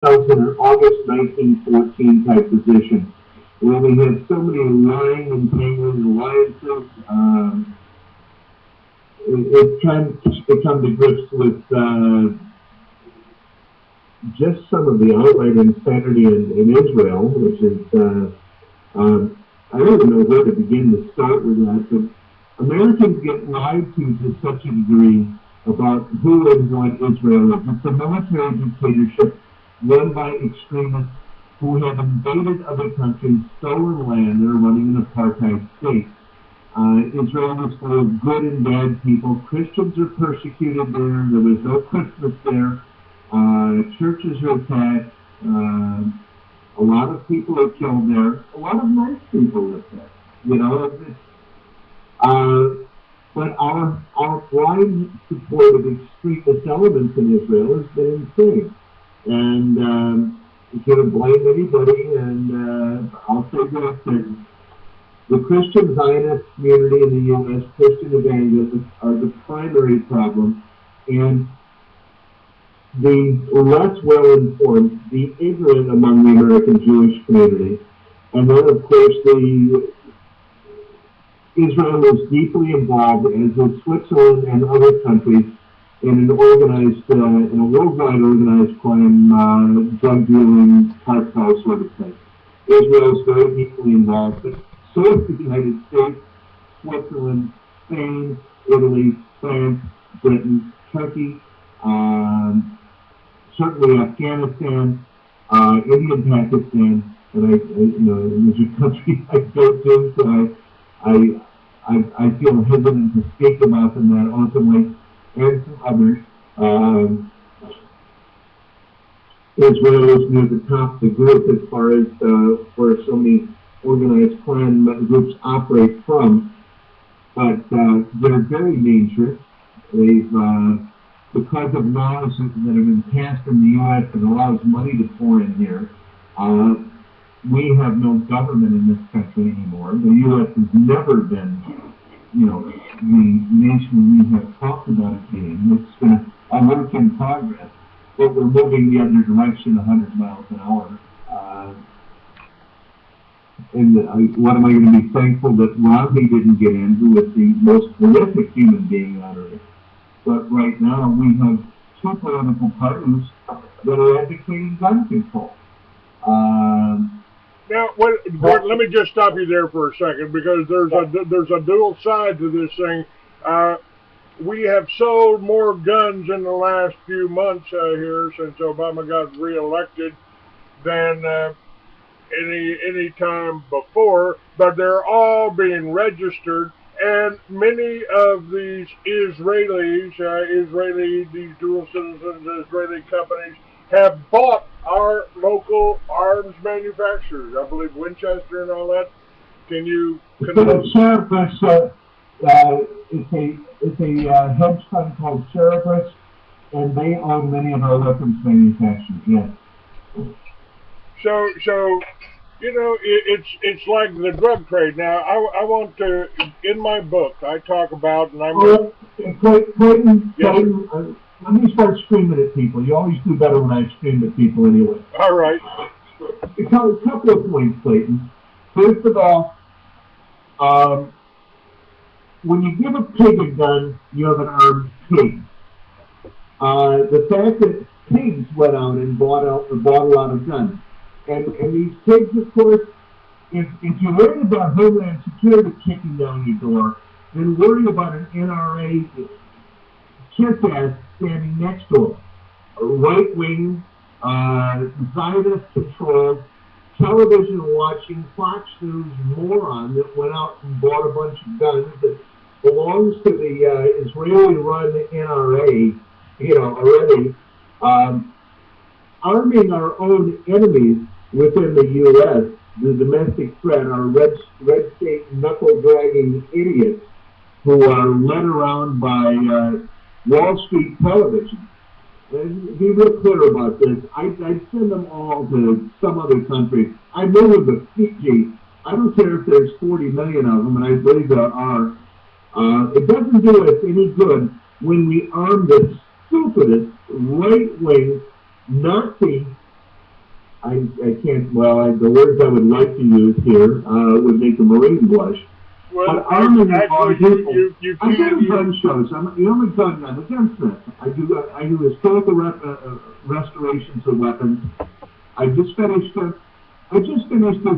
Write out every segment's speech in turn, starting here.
August 1914 type position, where we had so many lying and tangling alliances. It's time to come to grips with just some of the outright insanity in Israel, which is, I don't even know where to begin to start with that, but Americans get lied to such a degree about who and what Israel is. It's a military dictatorship run by extremists who have invaded other countries, stolen land, they're running an apartheid state. Israel is full of good and bad people. Christians are persecuted there. There was no Christmas there. Churches are attacked. A lot of people are killed there. A lot of nice people live there. You know, but our blind support of extremist elements in Israel has been insane. And you can't blame anybody. And I'll say this, that the Christian Zionist community in the U.S., Christian evangelists, are the primary problem. And the less well-informed, the ignorant among the American Jewish community. And then, of course, Israel is deeply involved, as is Switzerland and other countries, in an organized, in a worldwide organized crime, drug dealing, cartel sort of thing. Israel is very deeply involved, but so is the United States, Switzerland, Spain, Italy, France, Britain, Turkey, certainly Afghanistan, India, and Pakistan, and these are countries I go to, so I feel hesitant to speak about them that openly, and some others. Israel is near the top of the group as far as where so many organized crime groups operate from, but they're very dangerous. They've because of laws that have been passed in the U.S. that allows money to pour in here, we have no government in this country anymore. The U.S. has never been, the nation we have talked about it being. It's been a work in progress, but we're moving the other direction 100 miles an hour. What am I going to be thankful that Romney didn't get in, who was the most prolific human being on earth. But right now we have two political parties that are advocating gun control. Now, Gordon, let me just stop you there for a second, because there's a dual side to this thing. We have sold more guns in the last few months here since Obama got reelected than any time before, but they're all being registered. And many of these Israelis, these dual citizens, Israeli companies, have bought our local arms manufacturers. I believe Winchester and all that. Can you confirm? It's a hedge fund called Cerberus, and they own many of our weapons manufacturers. Yes. So. It's like the drug trade. Now, I want to, in my book, I talk about, and I'm... Clayton, let me start screaming at people. You always do better when I scream at people anyway. All right. A couple of points, Clayton. First of all, when you give a pig a gun, you have an armed pig. The fact that pigs went out and bought a lot of guns. And these pigs, of course, if you're worried about Homeland Security kicking down your door, then worry about an NRA kiss-ass standing next to them. A right-wing, Zionist-controlled, television-watching Fox News moron that went out and bought a bunch of guns that belongs to the Israeli-run NRA, already, arming our own enemies within the U.S., the domestic threat, our red state knuckle-dragging idiots who are led around by Wall Street television. And be real clear about this. I'd send them all to some other country. I live with Fiji. I don't care if there's 40 million of them, and I believe there are. It doesn't do us any good when we arm the stupidest right-wing Nazi I can't, well, the words I would like to use here would make a Marine blush. Well, But arming actually, people, you I go to can. gun shows. I'm the only gun. I'm a gunsmith. I do historical restorations of weapons. I just finished this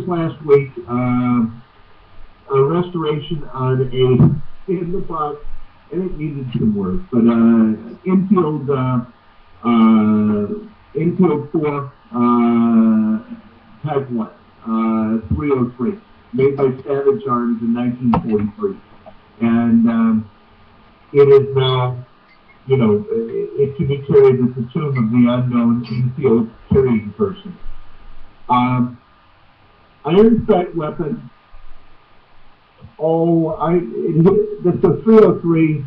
last week a restoration on a in the box, and it needed some work. But infield 4 Type 1 303, made by Savage Arms in 1943, and it is now, it can be carried at the tomb of the unknown infield carrying person. Iron sight weapon. That's a 303.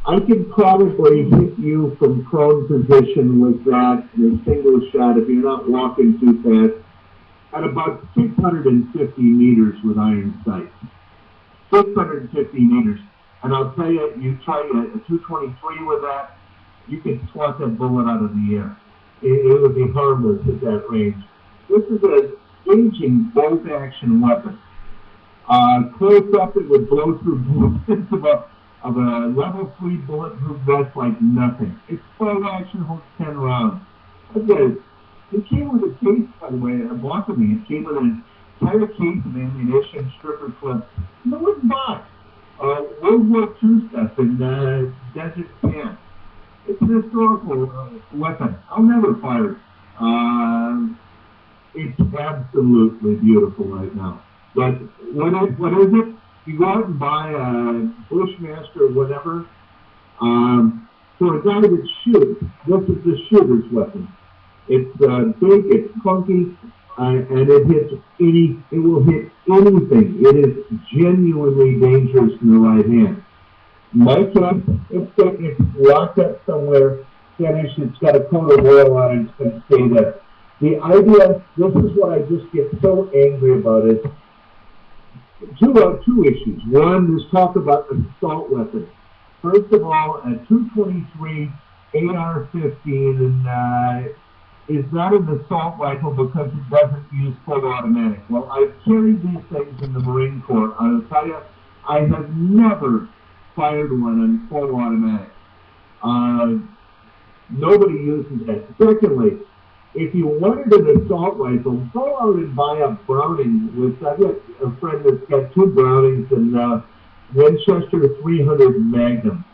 I can probably hit you from prone position with that in a single shot if you're not walking too fast at about 650 meters with iron sights. 650 meters. And I'll tell you, you try a 223 with that, you could swat that bullet out of the air. It would be harmless at that range. This is a engaging bolt action weapon. Close up, it would blow through bullets of a level 3 bulletproof vest like nothing. It's bolt action, holds 10 rounds. It came with a case, by the way, I bought it. It came with an entire case of ammunition, stripper clips. No one bought. World War II stuff in desert camp. It's an historical weapon. I'll never fire it. It's absolutely beautiful right now. But what is it? You go out and buy a Bushmaster or whatever. For a guy that shoots, this is the shooter's weapon. It's big, it's clunky, and it will hit anything. It is genuinely dangerous in the right hand. My case, it's locked up somewhere, finished, it's got a coat of oil on it, it's going to stay there. The idea, this is what I just get so angry about is two issues. One is talk about assault weapons. First of all, a 223 AR-15 and is not an assault rifle because it doesn't use full automatic. Well, I've carried these things in the Marine Corps. I'll tell you, I have never fired one on full automatic. Nobody uses that. Secondly, if you wanted an assault rifle, go out and buy a Browning. I've got a friend that's got 2 Brownings and Winchester 300 Magnum.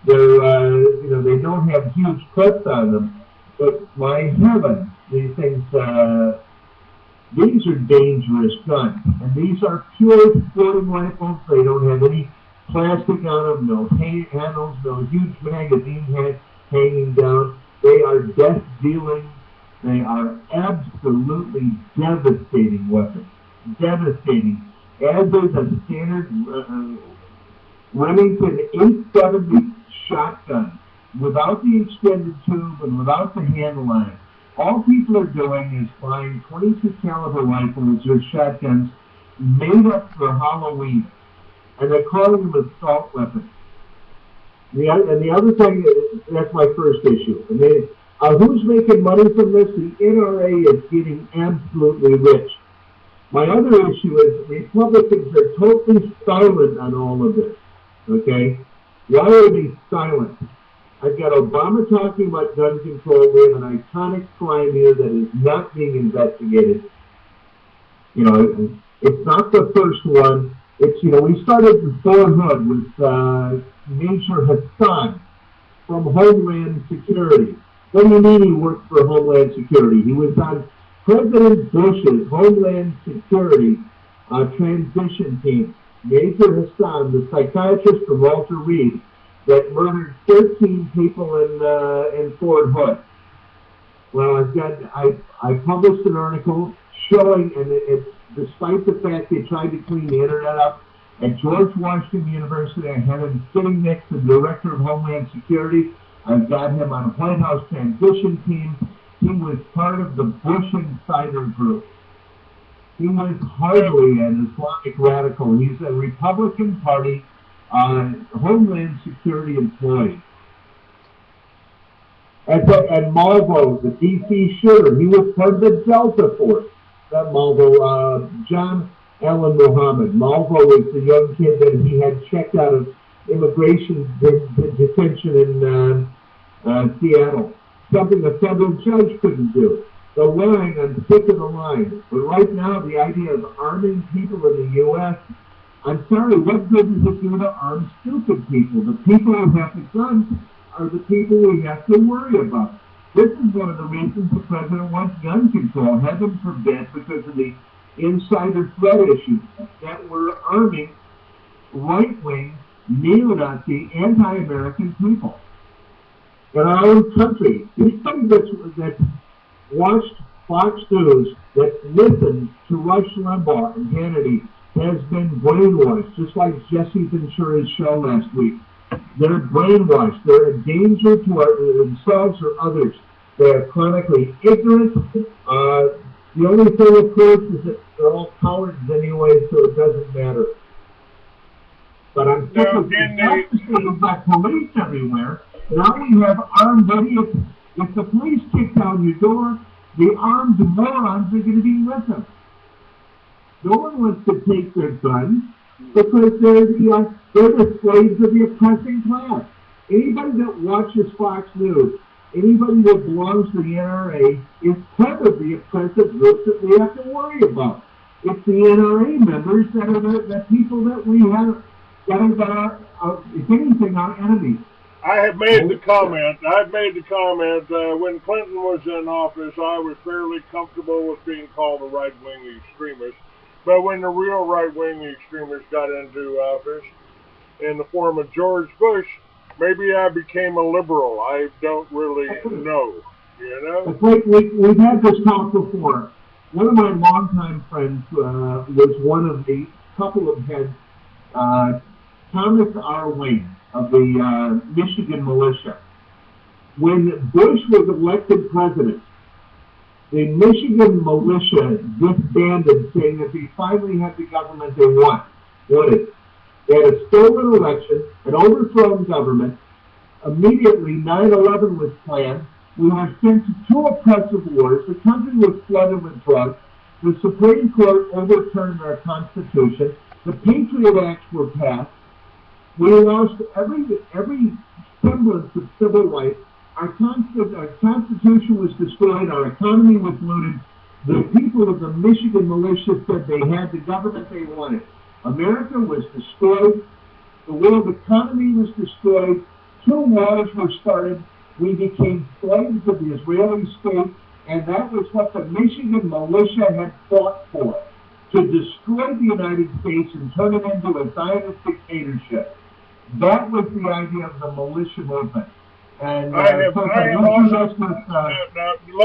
They're, they don't have huge clips on them. But my heavens, these things, these are dangerous guns. And these are pure sporting rifles. They don't have any plastic on them, no handles, no huge magazine hanging down. They are death dealing. They are absolutely devastating weapons. Devastating. As is a standard Remington 870 shotgun. Without the extended tube and without the handle on it. All people are doing is buying 22 caliber rifles or shotguns made up for Halloween, and they're calling them assault weapons. And the other thing, that's my first issue. And who's making money from this? The NRA is getting absolutely rich. My other issue is Republicans are totally silent on all of this. Okay? Why are they silent? I've got Obama talking about gun control. We have an iconic crime here that is not being investigated. It's not the first one. We started with Fort Hood with Major Hassan from Homeland Security. What do you mean he worked for Homeland Security? He was on President Bush's Homeland Security transition team. Major Hassan, the psychiatrist from Walter Reed, that murdered 13 people in Fort Hood. Well, I published an article showing, and it's despite the fact they tried to clean the internet up, at George Washington University, I had him sitting next to the Director of Homeland Security. I've got him on a White House transition team. He was part of the Bush Insider Group. He was hardly an Islamic radical. He's a Republican Party Homeland Security employee. And Malvo, the DC shooter, he was part of the Delta Force. That Malvo, John Allen Muhammad. Malvo was the young kid that he had checked out of immigration detention in Seattle. Something a federal judge couldn't do. The line, I'm sick of the line. But right now, the idea of arming people in the U.S., I'm sorry, what good does it do to arm stupid people? The people who have the guns are the people we have to worry about. This is one of the reasons the president wants gun control. Heaven forbid, because of the insider threat issues, that we're arming right-wing, neo-Nazi, anti-American people in our own country. Anybody that's watched Fox News, that listens to Rush Limbaugh and Hannity, has been brainwashed, just like Jesse Ventura's show last week. They're brainwashed. They're a danger to themselves or others. They are chronically ignorant. The only thing, of course, is that they're all cowards anyway, so it doesn't matter. But I'm sick of we've got police everywhere. Now we have armed idiots. If the police kick down your door, the armed morons are going to be with them. No one wants to take their guns because they're the slaves of the oppressing class. Anybody that watches Fox News, anybody that belongs to the NRA, is part of the oppressive groups that we have to worry about. It's the NRA members that are the people that we have, that are, if anything, our enemies. I have made the comment. When Clinton was in office, I was fairly comfortable with being called a right-wing extremist. But when the real right-wing extremists got into office, in the form of George Bush, maybe I became a liberal. I don't really know, you know? We've had this talk before. One of my longtime friends was one of the couple of heads, Thomas R. Wayne of the Michigan militia. When Bush was elected president, the Michigan militia disbanded, saying that they finally had the government they wanted. They had a stolen election, an overthrown government. Immediately, 9/11 was planned. We were sent to two oppressive wars. The country was flooded with drugs. The Supreme Court overturned our Constitution. The Patriot Acts were passed. We lost every semblance of civil rights. Our Constitution was destroyed. Our economy was looted. The people of the Michigan militia said they had the government they wanted. America was destroyed. The world economy was destroyed. Two wars were started. We became slaves of the Israeli state, and that was what the Michigan militia had fought for, to destroy the United States and turn it into a Zionist dictatorship. That was the idea of the militia movement. And let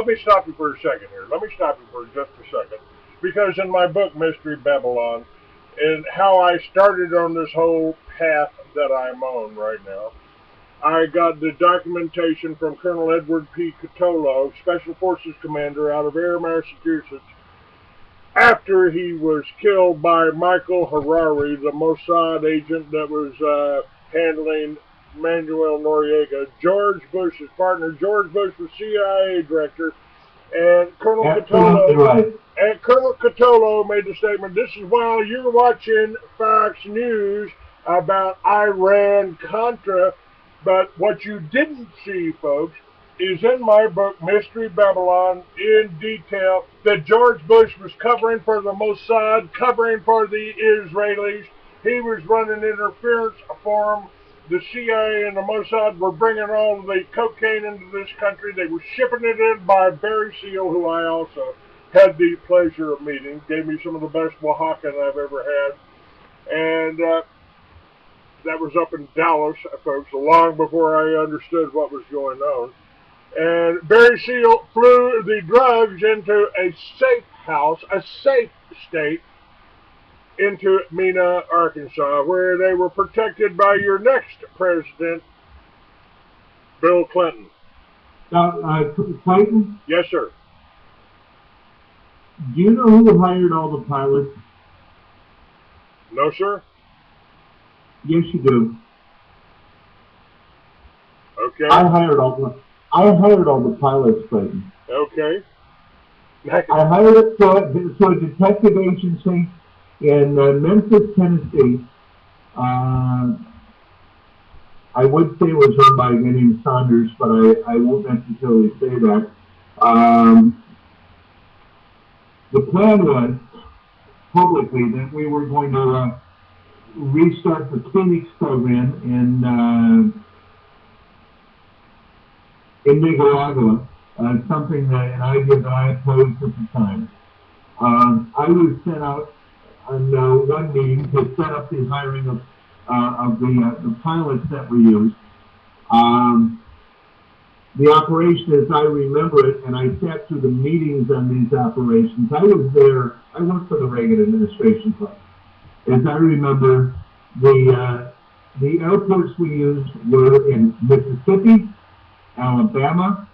me stop you for a second here. Let me stop you for just a second. Because in my book, Mystery Babylon, and how I started on this whole path that I'm on right now, I got the documentation from Colonel Edward P. Catolo, Special Forces Commander out of Air, Massachusetts, after he was killed by Michael Harari, the Mossad agent that was handling Manuel Noriega, George Bush's partner. George Bush was CIA director, and Colonel Catolo made the statement, this is while you're watching Fox News about Iran-Contra, but what you didn't see, folks, is in my book, Mystery Babylon, in detail, that George Bush was covering for the Mossad, covering for the Israelis. He was running interference for them. The CIA and the Mossad were bringing all of the cocaine into this country. They were shipping it in by Barry Seal, who I also had the pleasure of meeting. Gave me some of the best Oaxacan I've ever had. And that was up in Dallas, folks, long before I understood what was going on. And Barry Seal flew the drugs into a safe house, a safe state, into Mena, Arkansas, where they were protected by your next president, Bill Clinton. Clinton? Yes, sir. Do you know who hired all the pilots? No, sir. Yes, you do. Okay. I hired all the I hired all the pilots, Clayton. Okay. I hired it for a detective agency in Memphis, Tennessee. Uh, I would say it was run by a guy named Saunders, but I won't necessarily say that. The plan was publicly that we were going to restart the Phoenix program in Nicaragua, something that an idea that I opposed at the time. I was sent out on one meeting to set up the hiring of the pilots that were used. The operation, as I remember it, and I sat through the meetings on these operations. I was there. I worked for the Reagan administration club. As I remember, the airports we used were in Mississippi, Alabama,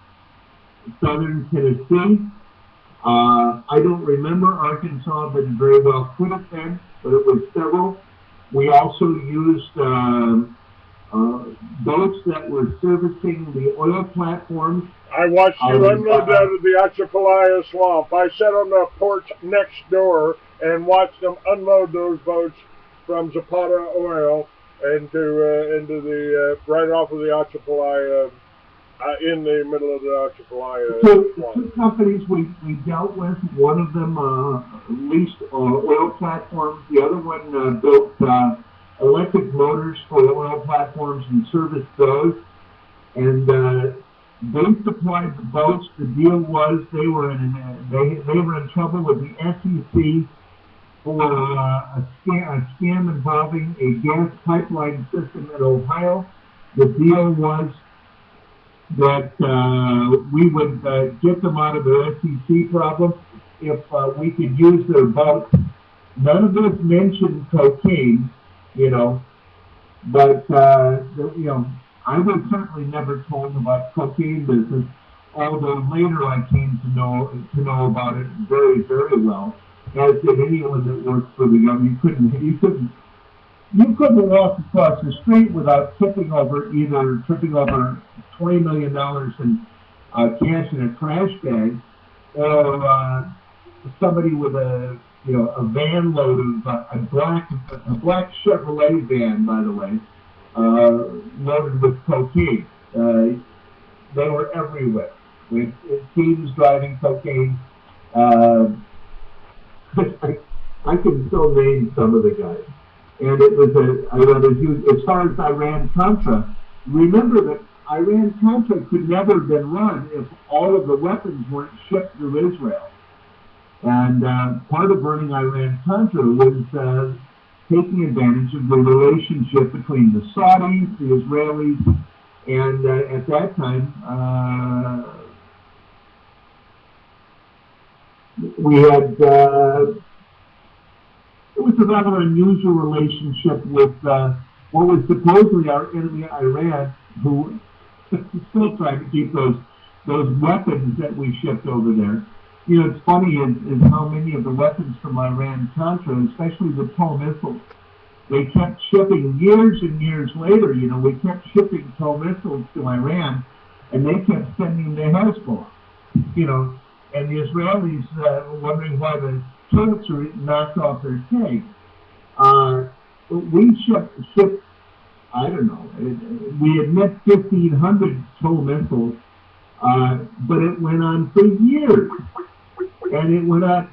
southern Tennessee. I don't remember Arkansas, but it very well could have been, but it was several. We also used boats that were servicing the oil platforms. I watched you unload that at the Atchafalaya Swamp. I sat on the porch next door and watched them unload those boats from Zapata Oil into the right off of the Atchafalaya, in the middle of the Atchafalaya So Swamp. two companies we dealt with. One of them leased oil platforms. The other one built electric motors for oil platforms and serviced those. And they supplied the boats. The deal was they were in trouble with the SEC for a scam involving a gas pipeline system in Ohio. The deal was that we would get them out of the SEC problem if we could use their boats. None of this mentioned cocaine, but I was certainly never told about cocaine business, although later I came to know about it very, very well, as did anyone that worked for the government. You couldn't walk across the street without tripping over $20 million in cash in a trash bag, or somebody with a van load of a black Chevrolet van, by the way, loaded with cocaine. They were everywhere. With teams driving cocaine. I can still name some of the guys. And it was as far as Iran-Contra, remember that Iran-Contra could never have been run if all of the weapons weren't shipped through Israel. And part of running Iran-Contra was taking advantage of the relationship between the Saudis, the Israelis, and at that time, we had it was a rather unusual relationship with what was supposedly our enemy Iran, who still tried to keep those weapons that we shipped over there. It's funny is how many of the weapons from Iran-Contra, especially the TOW missiles, they kept shipping years and years later. We kept shipping TOW missiles to Iran, and they kept sending to Hezbollah. And the Israelis wondering why the Turks are knocked off their tanks. We shipped, I don't know, we admit 1,500 TOW missiles, but it went on for years. And it went on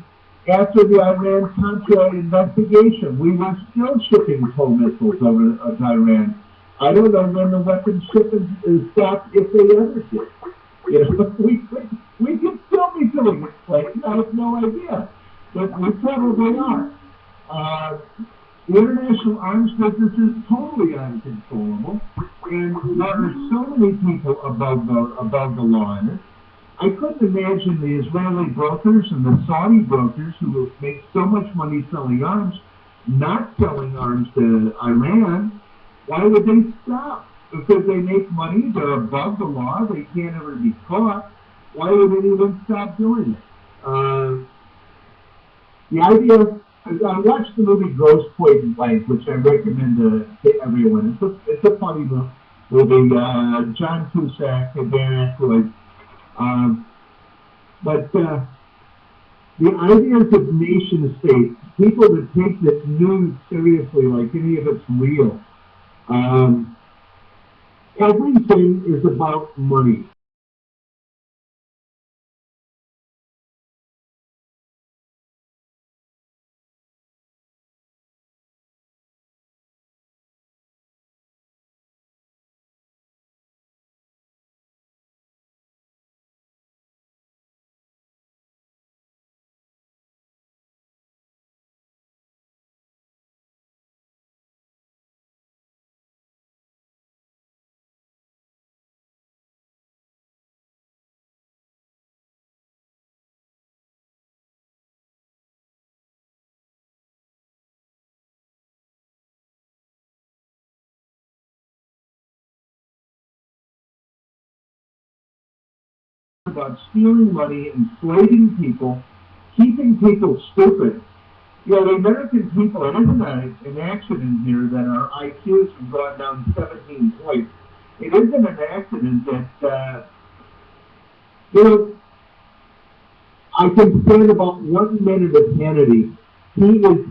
after the Iran-Contra investigation. We were still shipping TOW missiles over to Iran. I don't know when the weapons shipment stopped, if they ever did. We could still be doing it, Clayton. I have no idea. But we probably are. The international arms business is totally uncontrollable, and there are so many people above the law in it. I couldn't imagine the Israeli brokers and the Saudi brokers who make so much money selling arms, not selling arms to Iran. Why would they stop? Because they make money, they're above the law, they can't ever be caught. Why would anyone stop doing it? The idea, I watched the movie Gross Point Blank, which I recommend to everyone. It's a funny with the John Cusack and Dan Aykroyd. But the ideas of nation states, people that take this news seriously, like any of it's real, everything is about money. About stealing money, enslaving people, keeping people stupid. You know, the American people, it isn't an accident here that our IQs have gone down 17 points. It isn't an accident that, you know, I can stand about 1 minute of Kennedy. He is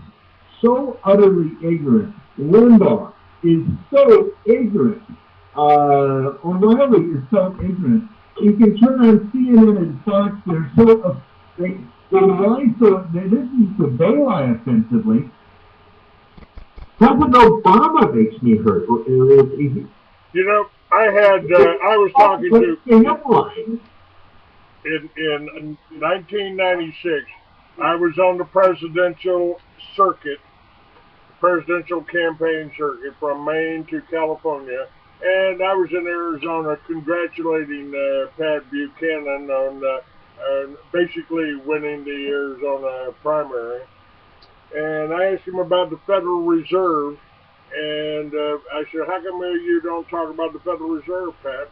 so utterly ignorant. Limbaugh is so ignorant. O'Reilly is so ignorant. You can turn on CNN and Fox. They're so they lie so they didn't they lie offensively. President Obama makes me hurt. You know, I was talking to in 1996. I was on the presidential circuit, presidential campaign circuit from Maine to California. And I was in Arizona congratulating Pat Buchanan on basically winning the Arizona primary. And I asked him about the Federal Reserve. And I said, how come you don't talk about the Federal Reserve, Pat?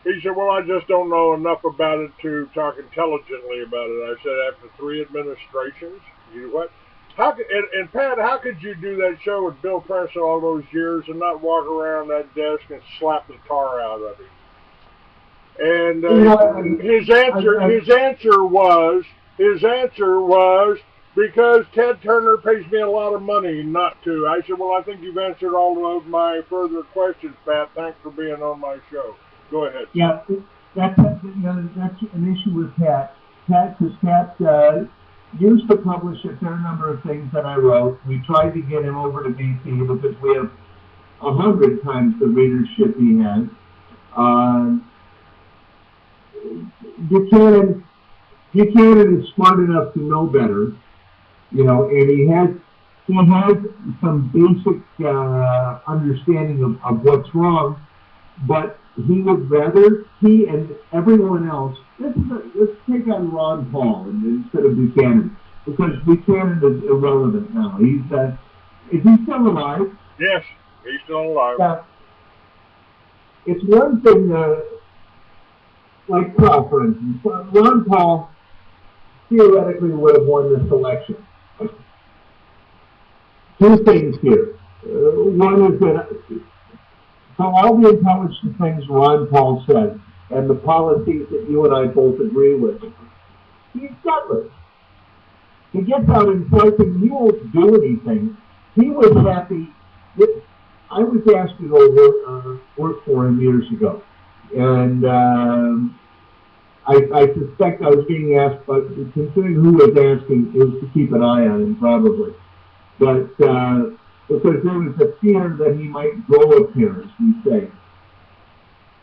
He said, well, I just don't know enough about it to talk intelligently about it. I said, after 3 administrations? You what? And Pat, how could you do that show with Bill Press all those years and not walk around that desk and slap the tar out of him? And his answer was because Ted Turner pays me a lot of money not to. I said, well, I think you've answered all of my further questions, Pat. Thanks for being on my show. Go ahead. Yeah, that's an issue with Pat. Because Pat used to publish a fair number of things that I wrote. We tried to get him over to BC because we have 100 times the readership he has. Buchanan is smart enough to know better, you know, and he has some basic understanding of what's wrong, but he would rather, he and everyone else, let's take on Ron Paul instead of Buchanan, because Buchanan is irrelevant now. Is he still alive? Yes, he's still alive. It's one thing, like Paul, for instance. Ron Paul theoretically would have won this election. Two things here. One is that for all the intelligent things Ron Paul said and the policies that you and I both agree with, he's gutless. He gets out and fights and he won't do anything. He was happy. I was asked to go work for him years ago. And I suspect I was being asked, but considering who was asking, it was to keep an eye on him probably. But because there was a fear that he might grow a pair, as we say.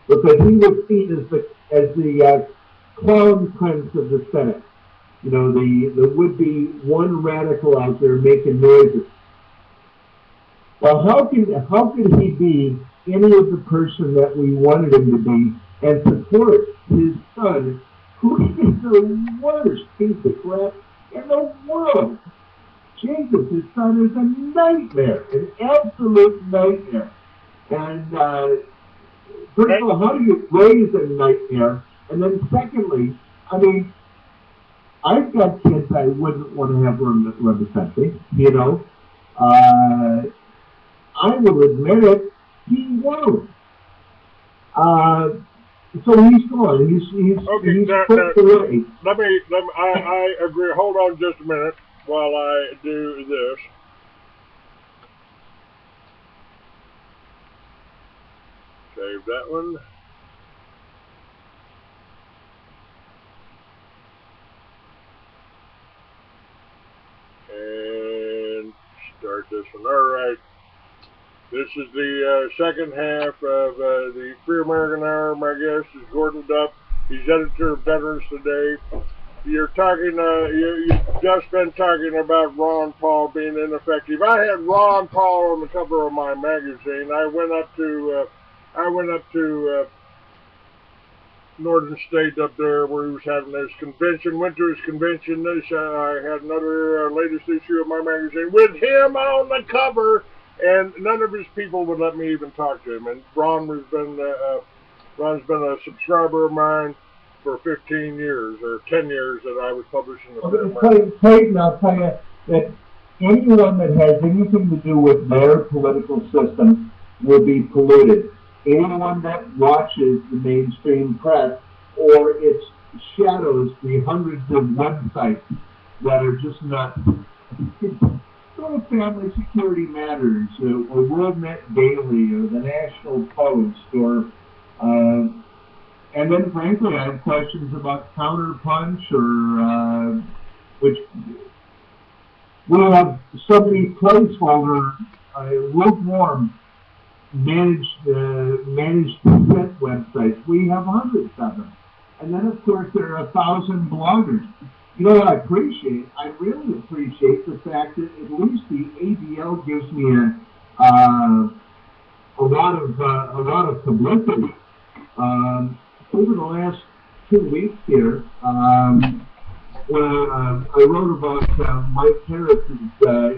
Because he was seen as the clown prince of the Senate. You know, the would-be one radical out there making noises. Well, how could he be any of the person that we wanted him to be and support his son, who is the worst piece of crap in the world? Jesus, his son is a nightmare, an absolute nightmare. And first of all, how do you raise a nightmare? And then secondly, I mean, I've got kids I wouldn't want to have run the country, you know. I will admit it, he won't. Uh, so he's gone. Okay, He's now, clicked away. I agree. Hold on just a minute while I do this. Save that one. And start this one. All right. This is the second half of the Free American Hour. My guest is Gordon Duff. He's editor of Veterans Today. You're talking. You've just been talking about Ron Paul being ineffective. I had Ron Paul on the cover of my magazine. I went up to Northern State up there where he was having his convention. Went to his convention. I had another latest issue of my magazine with him on the cover, and none of his people would let me even talk to him. And Ron's been a subscriber of mine for 15 years or 10 years that I was publishing the Clayton, I'll tell you that anyone that has anything to do with their political system will be polluted. Anyone that watches the mainstream press or its shadows the hundreds of websites that are just not sort of Family Security Matters or WorldNet Daily or the National Post or and then frankly I have questions about Counterpunch or which will have so many placeholder lukewarm managed consent websites. We have hundreds of them. And then, of course, there are 1,000 bloggers. You know what I appreciate? I really appreciate the fact that at least the ADL gives me a lot of publicity. Over the last 2 weeks here, when I wrote about Mike Harris's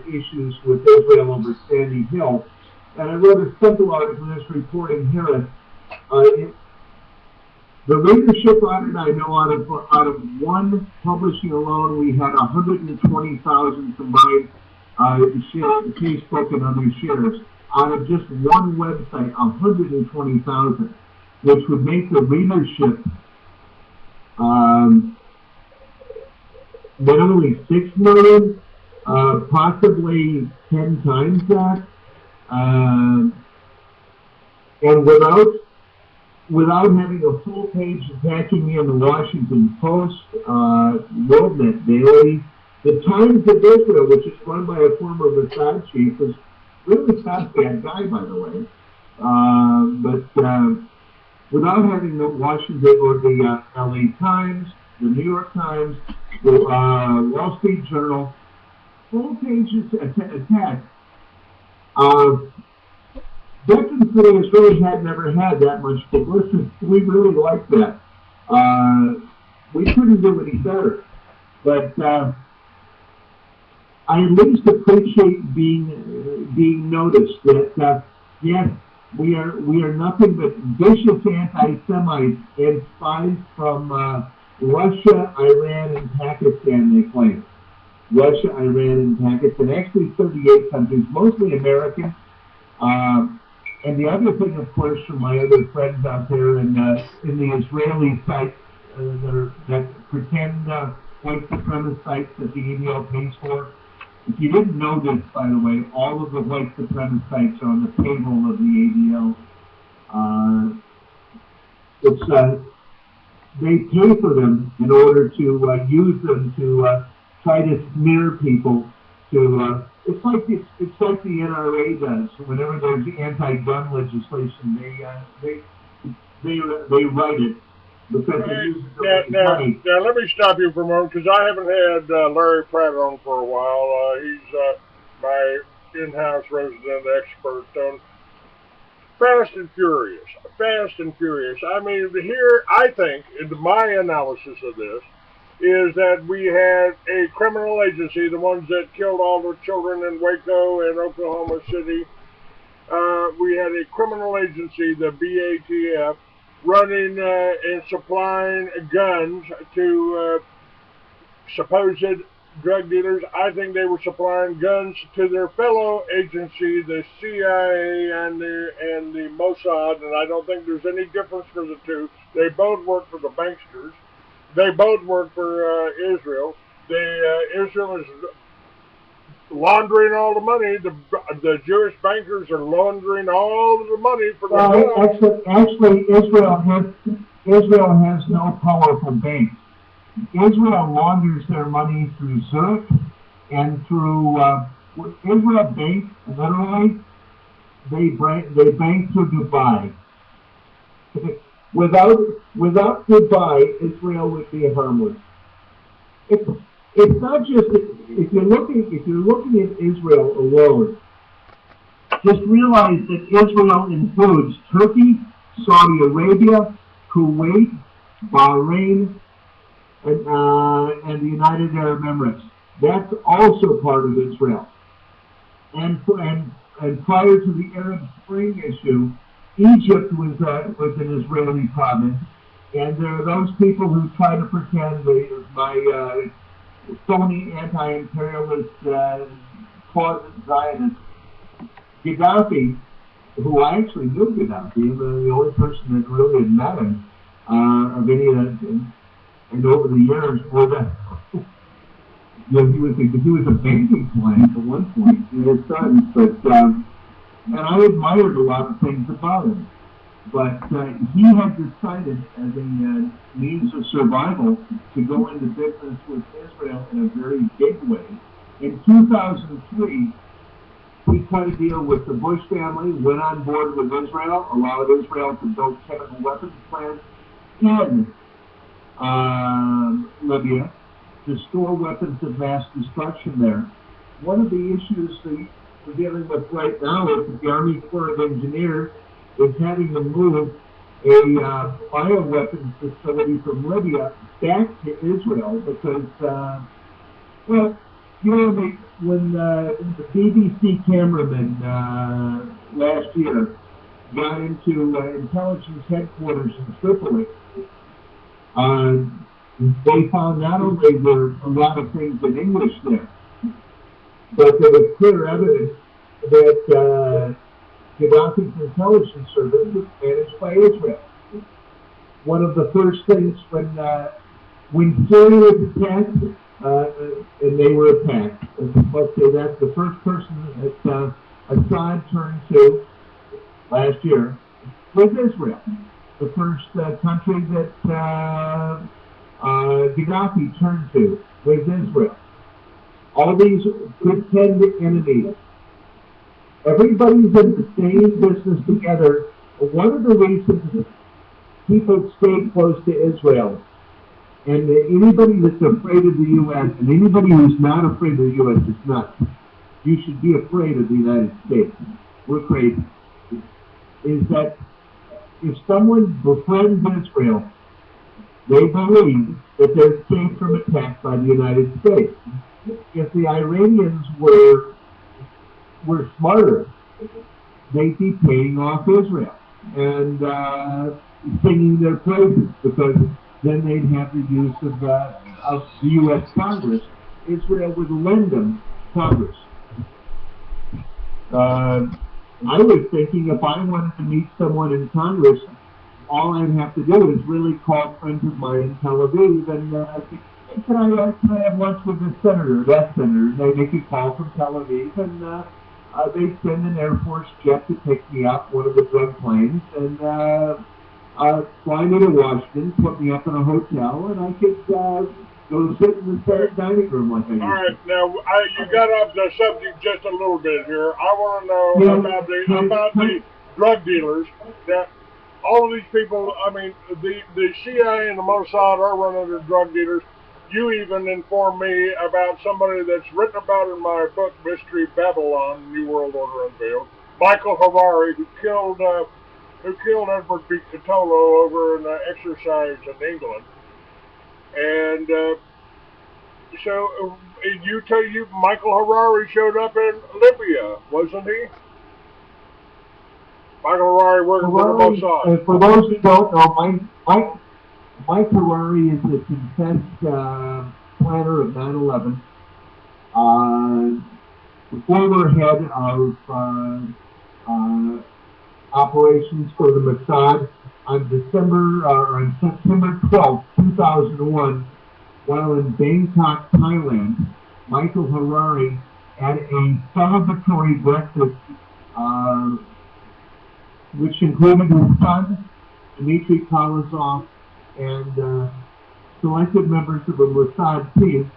issues with Israel over Sandy Hill, and I wrote a simple article in this reporting Harris. The readership on it, I know out of one publishing alone, we had 120,000 combined Facebook and other shares. Out of just one website, 120,000, which would make the readership not only 6 million, possibly 10 times that. And without having a full page attaching me in the Washington Post, WorldNet Daily, the Times of Israel, which is run by a former Mossad chief, is really not a bad guy, by the way. But without having the Washington or the LA Times, the New York Times, the Wall Street Journal, full pages attached. Veterans Today has really never had that much publicity. We really like that. We couldn't do any better. But I at least appreciate being noticed that yes, we are nothing but vicious anti-Semites and spies from Russia, Iran, and Pakistan, they claim. Russia, Iran, and Pakistan, actually 38 countries, mostly American. And the other thing, of course, from my other friends out there in the Israeli sites that pretend white supremacist sites that the ADL pays for. If you didn't know this, by the way, all of the white supremacist sites are on the payroll of the ADL. They pay for them in order to use them to try to smear people. It's like the NRA does. Whenever there's anti-gun legislation, they write it because they use it to make money. Now, let me stop you for a moment because I haven't had Larry Pratt on for a while. He's my in-house resident expert on Fast and Furious. Fast and Furious. I mean, here I think, in my analysis of this, is that we had a criminal agency, the ones that killed all the children in Waco and Oklahoma City. We had a criminal agency, the BATF, running and supplying guns to supposed drug dealers. I think they were supplying guns to their fellow agency, the CIA and the Mossad, and I don't think there's any difference for the two. They both work for the banksters. They both work for Israel. Israel is laundering all the money. The Jewish bankers are laundering all of the money for the. Actually, Israel has no powerful banks. Israel launders their money through Zurich and through Israel banks. Literally, they bank through Dubai. Without Dubai, Israel would be harmless. It's not just if you're looking at Israel alone. Just realize that Israel includes Turkey, Saudi Arabia, Kuwait, Bahrain, and the United Arab Emirates. That's also part of Israel. And prior to the Arab Spring issue, Egypt was an Israeli province, and there are those people who try to pretend my phony anti-imperialist closet Zionist. Gaddafi, who I actually knew Gaddafi, the only person that really had met him of any and over the years was that he was a banking client at one point. He had sons, but and I admired a lot of things about him. But he had decided, as a means of survival, to go into business with Israel in a very big way. In 2003, he cut a deal with the Bush family, went on board with Israel, allowed Israel to build chemical weapons plants in Libya, to store weapons of mass destruction there. One of the issues that we're dealing with right now is that the Army Corps of Engineers is having to move a bioweapons facility from Libya back to Israel because, well, you know, when the BBC cameraman last year got into intelligence headquarters in Tripoli, they found not only were a lot of things in English there, but there was clear evidence that Gaddafi's intelligence service was managed by Israel. One of the first things when Syria was attacked, and they were attacked, let's say that's the first person that Assad turned to last year was Israel. The first country that Gaddafi turned to was Israel. All these pretend enemies. Everybody's in the same business together. One of the reasons people stay close to Israel, and anybody that's afraid of the U.S., and anybody who's not afraid of the U.S. is nuts. You should be afraid of the United States. We're crazy. Is that if someone befriends Israel, they believe that they're safe from attack by the United States. If the Iranians were smarter, they'd be paying off Israel and singing their praises, because then they'd have the use of the U.S. Congress. Israel would lend them Congress. I was thinking if I wanted to meet someone in Congress, all I'd have to do is really call friends of mine in Tel Aviv and say, hey, can I have lunch with this senator, that senator? And they make a call from Tel Aviv, and they send an Air Force jet to pick me up, one of the drug planes, and fly me to Washington, put me up in a hotel, and I could go sit in the Senate dining room like I used to. All right, now you got off the subject just a little bit here. I want to know about the drug dealers. That all of these people, I mean, the CIA and the Mossad are run under drug dealers. You even informed me about somebody that's written about in my book, Mystery Babylon, New World Order Unveiled, Michael Harari, who killed Edward B. Catolo over an exercise in England. And so Michael Harari showed up in Libya, wasn't he? Michael Harari working for the Mossad. For those who don't know, Mike Harari is the confessed planner of 9/11. the former head of operations for the Mossad on September 12th, 2001, while in Bangkok, Thailand, Michael Harari at a celebratory breakfast, which included his son, Dmitry Kolosov, and selected members of the Mossad team,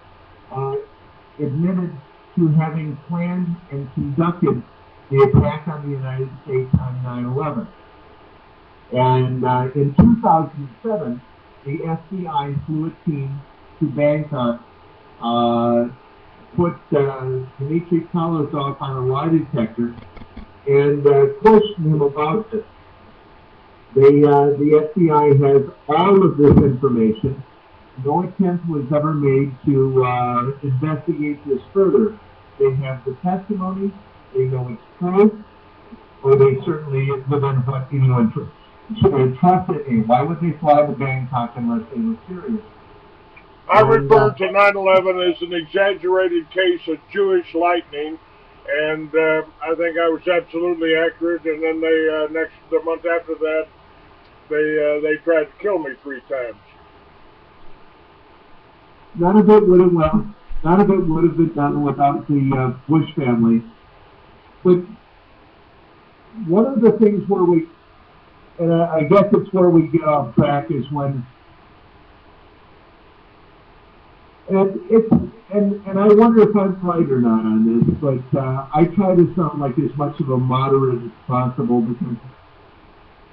admitted to having planned and conducted the attack on the United States on 9/11. And in 2007, the FBI flew a team to Bangkok, put Dmitry Kolosov on a lie detector, and questioned him about this. The FBI has all of this information. No attempt was ever made to investigate this further. They have the testimony, they know it's true, or they certainly wouldn't want anyone to trust it. Why would they fly to Bangkok unless they were serious? I refer to 9/11 as an exaggerated case of Jewish lightning, and I think I was absolutely accurate. And then the month after that, they tried to kill me 3 times. None of it would have been done without the Bush family. But one of the things where we, and I guess it's where we get off track, is when, and I wonder if I'm right or not on this, but I try to sound like as much of a moderate as possible because,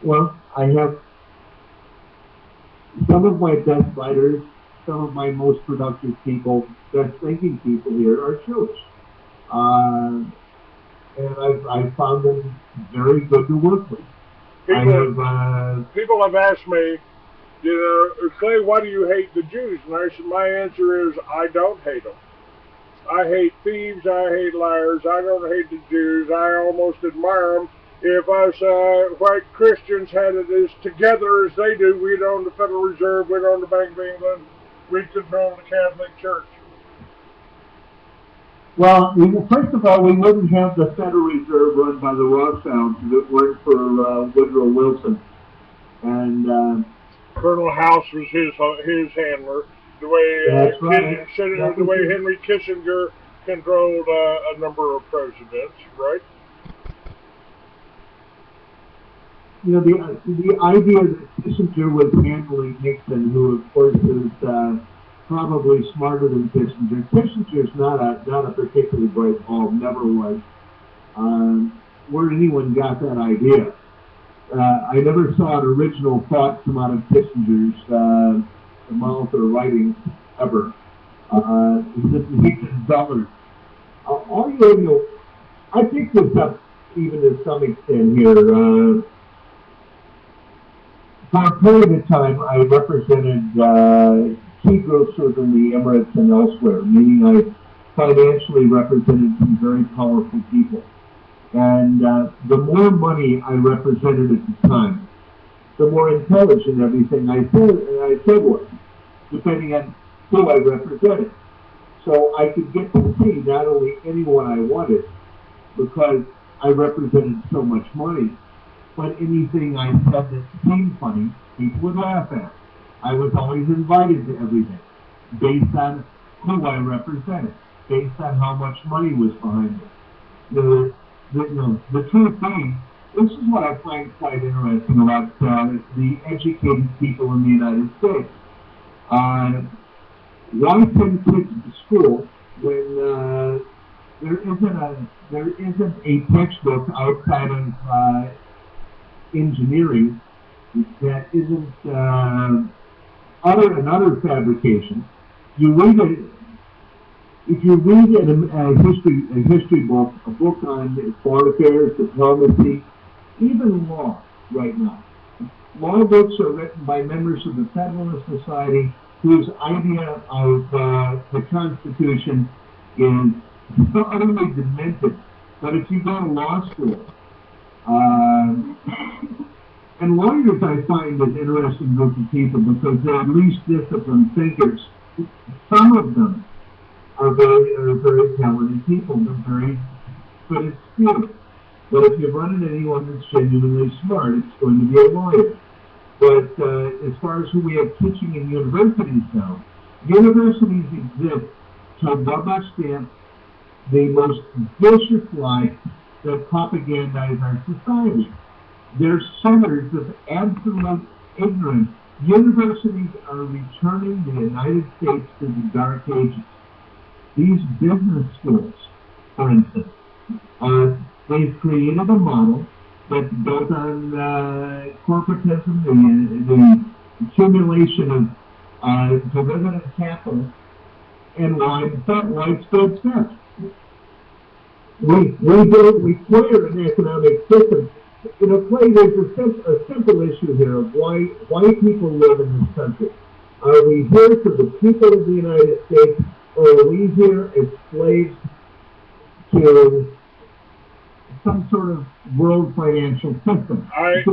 well, I have some of my best writers, some of my most productive people, best thinking people here are Jewish. And I've found them very good to work with. People have asked me, Clay, why do you hate the Jews? And I said, my answer is, I don't hate them. I hate thieves, I hate liars, I don't hate the Jews, I almost admire them. If us white Christians had it as together as they do, we'd own the Federal Reserve, we'd own the Bank of England, we'd control the Catholic Church. Well, first of all, we wouldn't have the Federal Reserve run by the Rothschilds if it weren't for Woodrow Wilson. And Colonel House was his handler. The way the way Henry Kissinger controlled a number of presidents, right? You know, the idea that Kissinger was handling Nixon, who of course is probably smarter than Kissinger. Kissinger's not a particularly bright bulb, never was. Where anyone got that idea? I never saw an original thought come out of Kissinger's mouth or writings ever. He's just dullard. All you know, I picked this up even to some extent here. For a period of time, I represented key groups within the Emirates and elsewhere, meaning I financially represented some very powerful people. And the more money I represented at the time, the more intelligent everything I said was, depending on who I represented. So I could get to see not only anyone I wanted, because I represented so much money, but anything I said that seemed funny, people would laugh at. I was always invited to everything, based on who I represented, based on how much money was behind it. The truth being, this is what I find quite interesting about the educated people in the United States. Why send kids to school when there isn't a textbook outside of engineering that isn't another fabrication? You read it. If you read a history book, a book on foreign affairs, diplomacy, even law right now, law books are written by members of the Federalist Society whose idea of the Constitution is utterly demented. But if you go to law school, and lawyers I find an interesting group of people because they're at least disciplined thinkers. Some of them are very talented people. They're very good at skills. But if you run into anyone that's genuinely smart, it's going to be a lawyer. But as far as who we have teaching in universities now, universities exist to rubber stamp the most vicious lies that propagandize our society. They're centers of absolute ignorance. Universities are returning the United States to the Dark Ages. These business schools, for instance, they've created a model that's built on corporatism, the accumulation of derivative capital, and widespread theft. We don't require an economic system. You know, Clay, there's a simple issue here of why people live in this country. Are we here for the people of the United States, or are we here as slaves to some sort of world financial system? I have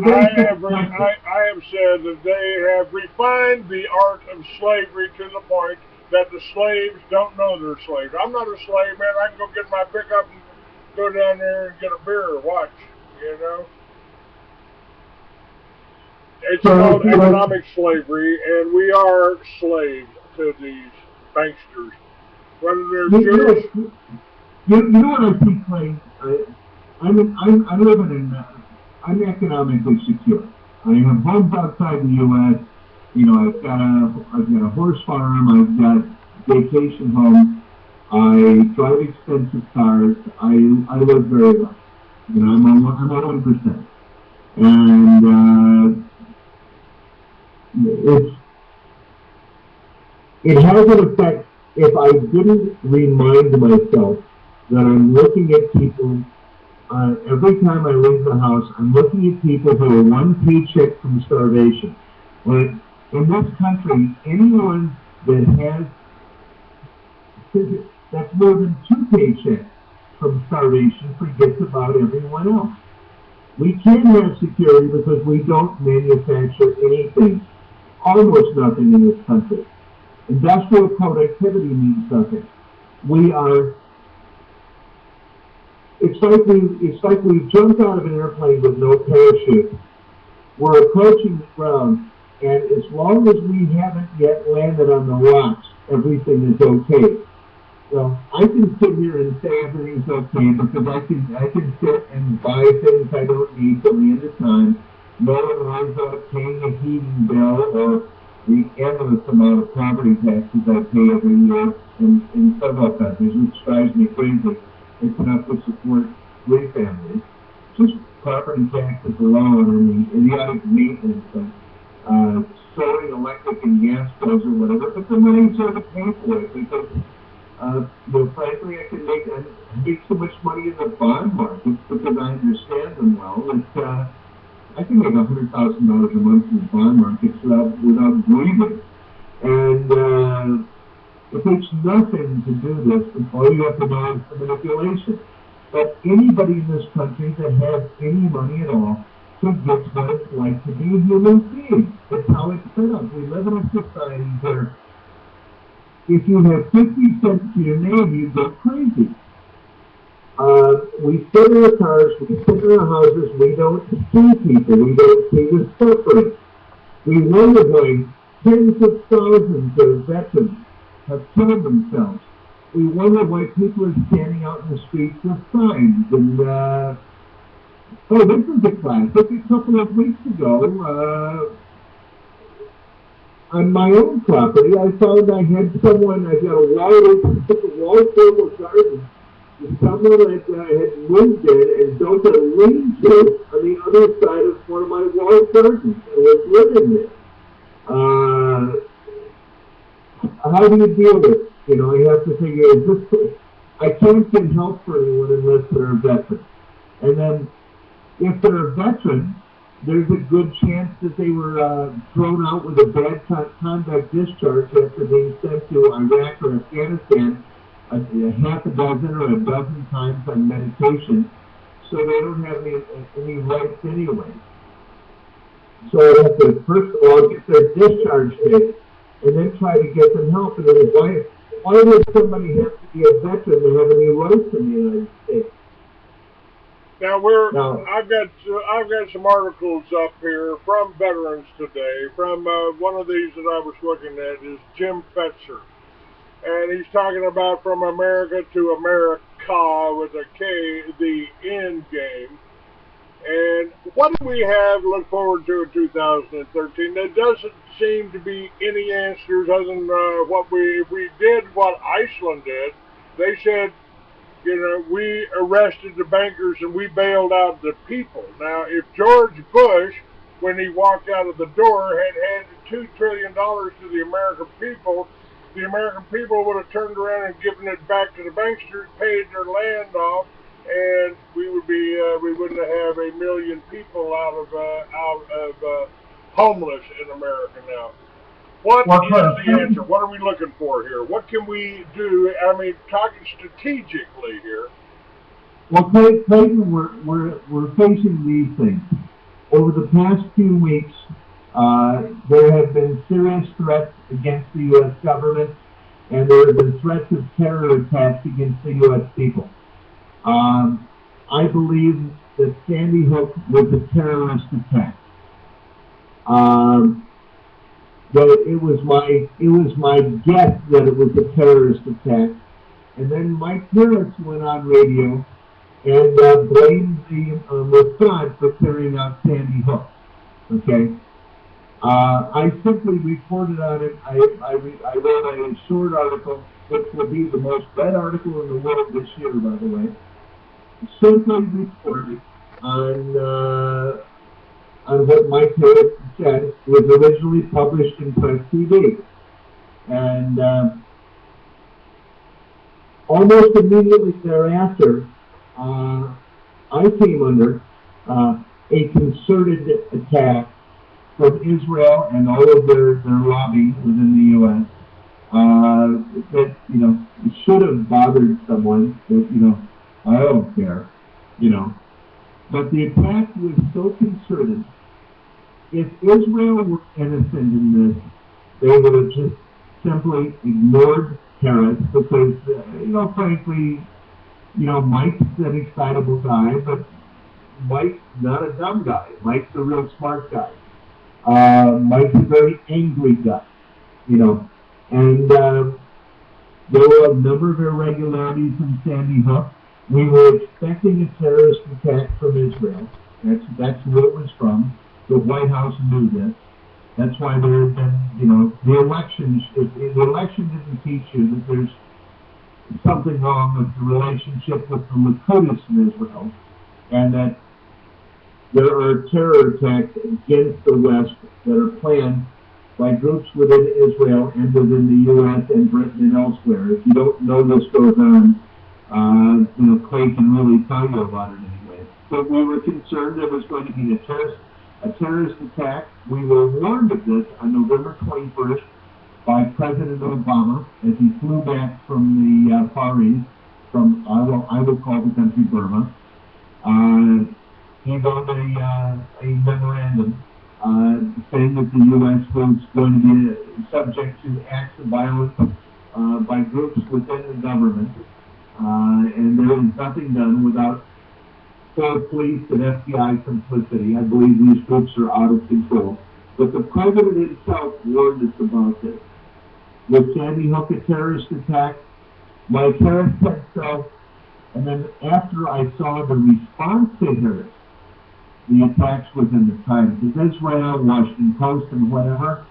said that they have refined the art of slavery to the point that the slaves don't know they're slaves. I'm not a slave, man. I can go get my pickup and go down there and get a beer or watch, you know? It's called economic slavery, and we are slaves to these banksters. Whether they're Jewish. You know what I think, Clay? I'm living in, I'm economically secure. I have homes outside the U.S. You know, I've got a horse farm. I've got vacation homes. I drive expensive cars. I live very well. You know, I'm on 1%. And it has an effect if I didn't remind myself that I'm looking at people. Every time I leave the house, I'm looking at people who are one paycheck from starvation. But in this country, anyone that that's more than two paychecks from starvation forgets about everyone else. We can't have security because we don't manufacture anything, almost nothing in this country. Industrial productivity means nothing. It's like we've jumped out of an airplane with no parachute. We're approaching the ground, and as long as we haven't yet landed on the rocks, everything is okay. Well, I can sit here and say everything's okay because I can sit and buy things I don't need till the end of time. No one worries about paying a heating bill or the endless amount of property taxes I pay every year in several countries, which drives me crazy. It's enough to support 3 families. Just property taxes alone and the idiotic maintenance and storing electric and gas bills or whatever, but the money's there to pay for it because, frankly, I can make so much money in the bond markets because I understand them well. That I can make $100,000 a month in the bond markets without grieving. And it takes nothing to do this. All you have to know is the manipulation. But anybody in this country that has any money at all forgets what it's like to be a human being. That's how it's set up. We live in a society where if you have 50 cents to your name, you go crazy. We sit in our cars, we sit in our houses, we don't see people, we don't see the suffering. We wonder why tens of thousands of veterans have killed themselves. We wonder why people are standing out in the streets with signs. And, this is a classic. A couple of weeks ago, on my own property, I found I had someone, I got a wall full of gardens. Someone that had moved in and built a lean-to on the other side of one of my wall gardens and was living there. How do you deal with it? You know, I have to figure, I can't get help for anyone unless they're a veteran. And then, if they're a veteran, there's a good chance that they were thrown out with a bad conduct discharge after being sent to Iraq or Afghanistan a half a dozen or a dozen times on medication, so they don't have any rights anyway. So I have to, first of all, get their discharge date, and then try to get them help. And then why would somebody have to be a veteran to have any rights in the United States? Now Now, I've got some articles up here from Veterans Today. From one of these that I was looking at is Jim Fetzer, and he's talking about from America to America with a K, the end game. And what do we have to look forward to in 2013? There doesn't seem to be any answers other than what we did what Iceland did. They said, you know, we arrested the bankers and we bailed out the people. Now, if George Bush, when he walked out of the door, had handed $2 trillion to the American people would have turned around and given it back to the banksters, paid their land off, and we wouldn't have 1 million people out of homeless in America now. What is the answer? What are we looking for here? What can we do? I mean, talking strategically here. well, Clayton, we're facing these things. Over the past few weeks, there have been serious threats against the U.S. government, and there have been threats of terror attacks against the U.S. people. I believe that Sandy Hook was a terrorist attack. That it was my guess that it was a terrorist attack, and then Mike Harris went on radio and blamed the Mossad for carrying out Sandy Hook. Okay, I simply reported on it. I wrote a short article, which will be the most read article in the world this year, by the way. Simply reported on what Mike Harris said. It was originally published in Press TV. And almost immediately thereafter, I came under a concerted attack from Israel and all of their lobby within the U.S. That, you know, should have bothered someone. That, you know, I don't care, you know. But the attack was so concerted. If Israel were innocent in this, they would have just simply ignored Harris because, you know, frankly, you know, Mike's an excitable guy, but Mike's not a dumb guy. Mike's a real smart guy. Mike's a very angry guy, you know. And there were a number of irregularities in Sandy Hook. We were expecting a terrorist attack from Israel. That's who it was from. The White House knew this. That's why there had been, you know, the election didn't teach you that there's something wrong with the relationship with the Likud in Israel, and that there are terror attacks against the West that are planned by groups within Israel and within the U.S. and Britain and elsewhere. If you don't know this goes on, you know, Clay can really tell you about it anyway. But we were concerned there was going to be a terrorist attack. We were warned of this on November 21st by President Obama as he flew back from the Far East, from I will call the country Burma. He wrote a memorandum saying that the U.S. was going to be subject to acts of violence by groups within the government, and there was nothing done without full police and FBI complicity. I believe these groups are out of control. But the president himself warned us about this. Was Sandy Hook a terrorist attack? Mike Harris said so. And then after I saw the response to Harris, the attacks within the Times of Israel, Washington Post, and whatever,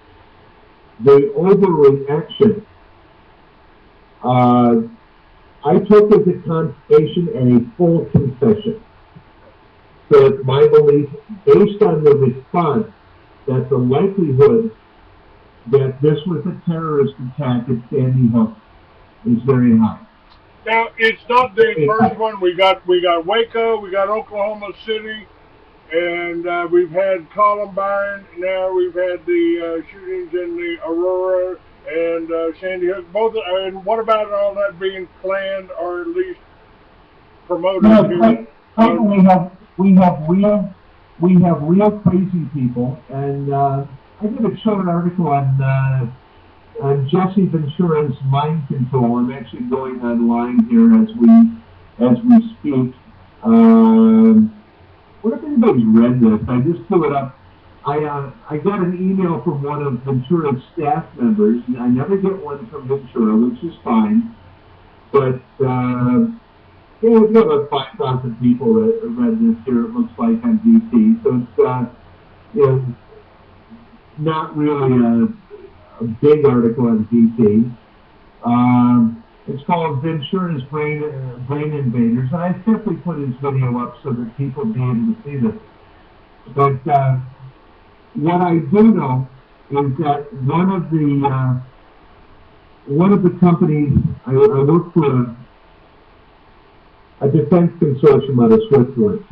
the overreaction, I took as a confirmation and a full concession. So it's my belief, based on the response, that the likelihood that this was a terrorist attack at Sandy Hook is very high. Now, it's not the first one. We got Waco, we got Oklahoma City, and we've had Columbine. Now we've had the shootings in the Aurora and Sandy Hook. Both. And what about all that being planned or at least promoted? No, we have real crazy people, and I did a short article on Jesse's Insurance Mind Control. I'm actually going online here as we speak. What if anybody's read this? I just pulled it up. I got an email from one of Ventura's staff members. I never get one from Ventura, which is fine. But yeah, we've got about 5,000 people that read this here. It looks like on DT, so it's you know, not really a big article on DT. It's called Ventura's Brain Invaders, and I simply put his video up so that people be able to see this. But what I do know is that one of the companies I work for a defense consortium out of Switzerland,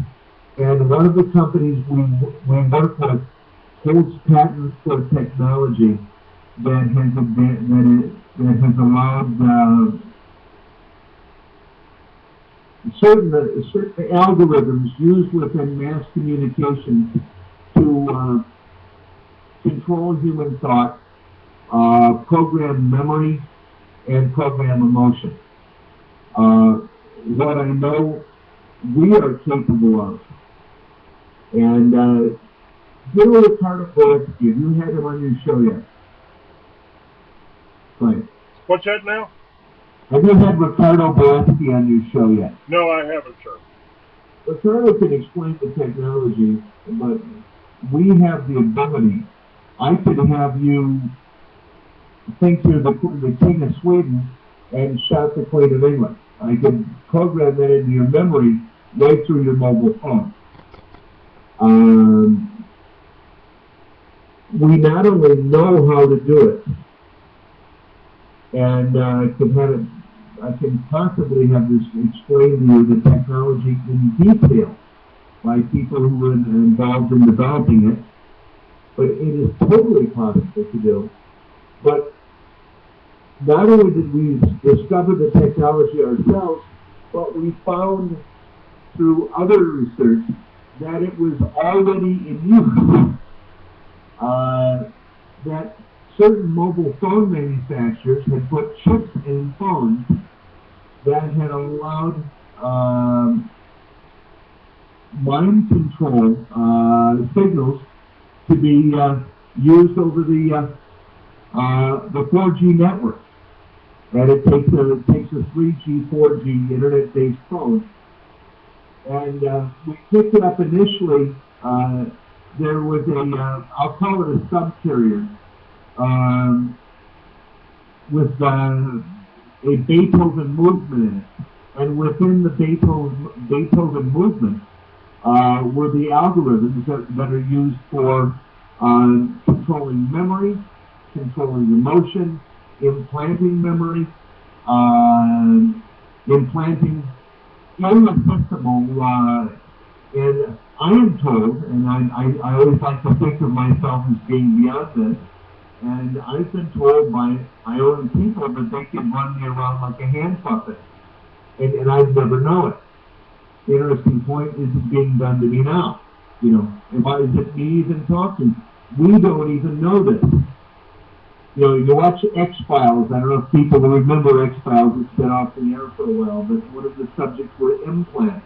and one of the companies we work with holds patents for technology that has allowed certain algorithms used within mass communication to control human thought, program memory, and program emotion. What I know we are capable of. And Ricardo Boletsky, have you had him on your show yet? Right. What's that now? Have you had Ricardo Boletsky on your show yet? No, I haven't, sir. Ricardo can explain the technology, but we have the ability. I could have you think you're the king of Sweden and shout the Queen of England. I could program that into your memory right through your mobile phone. We not only know how to do it, and I can possibly have this explained to you, the technology in detail by people who were involved in developing it, but it is totally possible to do. But not only did we discover the technology ourselves, but we found through other research that it was already in use. That certain mobile phone manufacturers had put chips in phones that had allowed mind control signals to be used over the 4G network. And it takes a 3G, 4G internet-based phone. And we picked it up initially. There was I'll call it a subcarrier, with a Beethoven movement in it. And within the Beethoven movement were the algorithms that are used for controlling memory, controlling emotion, implanting memory, implanting irresistible, and I am told, and I always like to think of myself as being beyond this, and I've been told by my own people that they can run me around like a hand puppet, and I'd never know it. The interesting point is it being done to me now. You know, is it me even talking? We don't even know this. You know, you watch X-Files. I don't know if people remember X-Files. It's been off the air for a while, but one of the subjects were implants.